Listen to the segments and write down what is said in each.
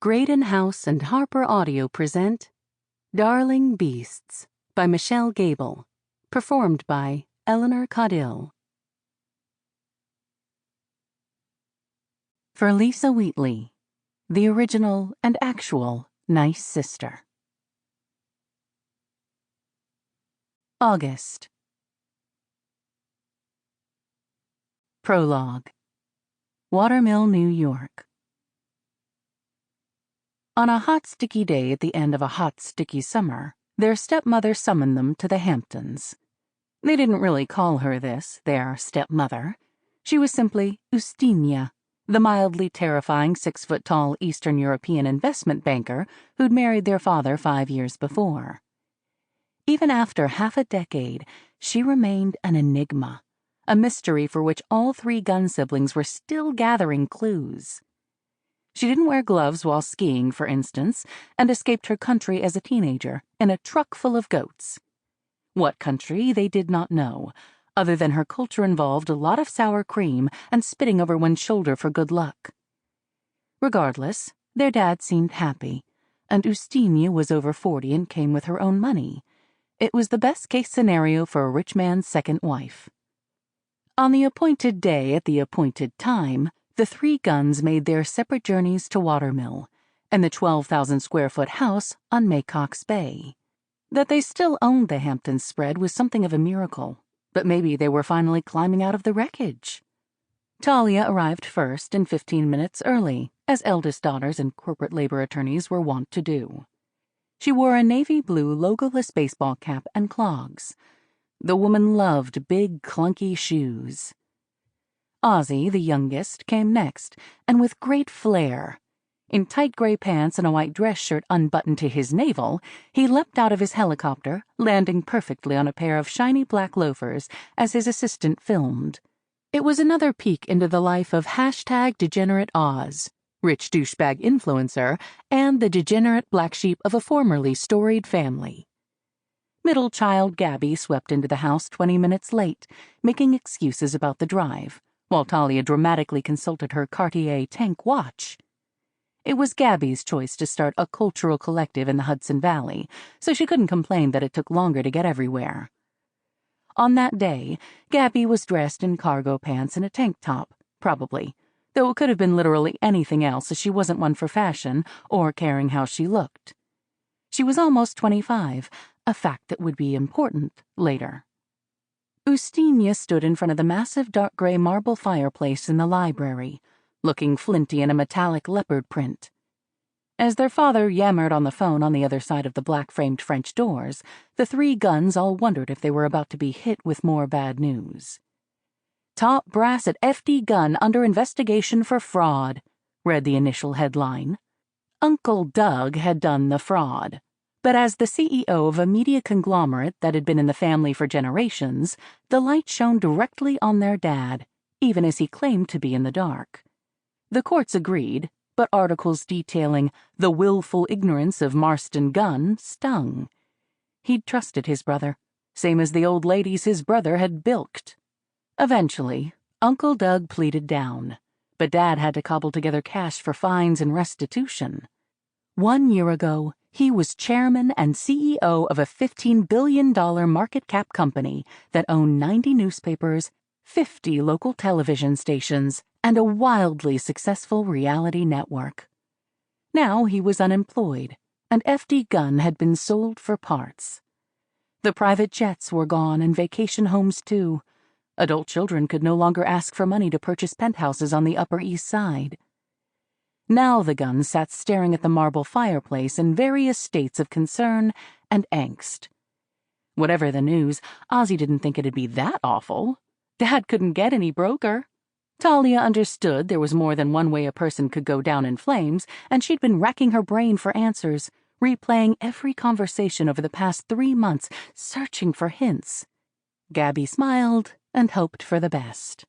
Graydon House and HarlequinAudio present Darling Beasts by Michelle Gable, performed by Eleanor Caudill. For Lisa Wheatley, the original and actual nice sister. August. Prologue. Watermill, New York. On a hot, sticky day at the end of a hot, sticky summer, their stepmother summoned them to the Hamptons. They didn't really call her this, their stepmother. She was simply Ustinia, the mildly terrifying 6-foot-tall Eastern European investment banker who'd married their father 5 years before. Even after half a decade, she remained an enigma, a mystery for which all 3 Gunn siblings were still gathering clues. She didn't wear gloves while skiing, for instance, and escaped her country as a teenager in a truck full of goats. What country, they did not know, other than her culture involved a lot of sour cream and spitting over one's shoulder for good luck. Regardless, their dad seemed happy, and Ustinia was over 40 and came with her own money. It was the best-case scenario for a rich man's second wife. On the appointed day at the appointed time, the 3 Gunns made their separate journeys to Watermill and the 12,000-square-foot house on Maycock's Bay. That they still owned the Hamptons spread was something of a miracle, but maybe they were finally climbing out of the wreckage. Talia arrived first and 15 minutes early, as eldest daughters and corporate labor attorneys were wont to do. She wore a navy blue logoless baseball cap and clogs. The woman loved big, clunky shoes. Ozzie, the youngest, came next, and with great flair. In tight gray pants and a white dress shirt unbuttoned to his navel, he leapt out of his helicopter, landing perfectly on a pair of shiny black loafers as his assistant filmed. It was another peek into the life of #Degenerate Oz, rich douchebag influencer, and the degenerate black sheep of a formerly storied family. Middle child Gabby swept into the house 20 minutes late, making excuses about the drive, while Talia dramatically consulted her Cartier tank watch. It was Gabby's choice to start a cultural collective in the Hudson Valley, so she couldn't complain that it took longer to get everywhere. On that day, Gabby was dressed in cargo pants and a tank top, probably, though it could have been literally anything else as she wasn't one for fashion or caring how she looked. She was almost 25, a fact that would be important later. Ustinia stood in front of the massive dark gray marble fireplace in the library, looking flinty in a metallic leopard print. As their father yammered on the phone on the other side of the black-framed French doors, the 3 Gunns all wondered if they were about to be hit with more bad news. "Top brass at FD Gunn under investigation for fraud," read the initial headline. Uncle Doug had done the fraud. But as the CEO of a media conglomerate that had been in the family for generations, the light shone directly on their dad, even as he claimed to be in the dark. The courts agreed, but articles detailing the willful ignorance of Marston Gunn stung. He'd trusted his brother, same as the old ladies his brother had bilked. Eventually, Uncle Doug pleaded down, but Dad had to cobble together cash for fines and restitution. 1 year ago, he was chairman and CEO of a $15 billion market cap company that owned 90 newspapers, 50 local television stations, and a wildly successful reality network. Now he was unemployed, and FD Gunn had been sold for parts. The private jets were gone and vacation homes too. Adult children could no longer ask for money to purchase penthouses on the Upper East Side. Now the Gunns sat staring at the marble fireplace in various states of concern and angst. Whatever the news, Ozzie didn't think it'd be that awful. Dad couldn't get any broker. Talia understood there was more than one way a person could go down in flames, and she'd been racking her brain for answers, replaying every conversation over the past 3 months, searching for hints. Gabby smiled and hoped for the best.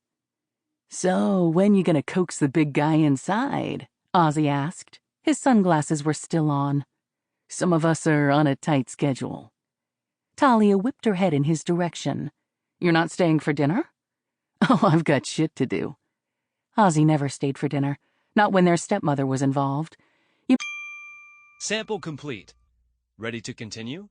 "So, when you gonna coax the big guy inside?" Ozzie asked. His sunglasses were still on. "Some of us are on a tight schedule." Talia whipped her head in his direction. "You're not staying for dinner?" "Oh, I've got shit to do." Ozzie never stayed for dinner, not when their stepmother was involved. "You Sample complete. Ready to continue?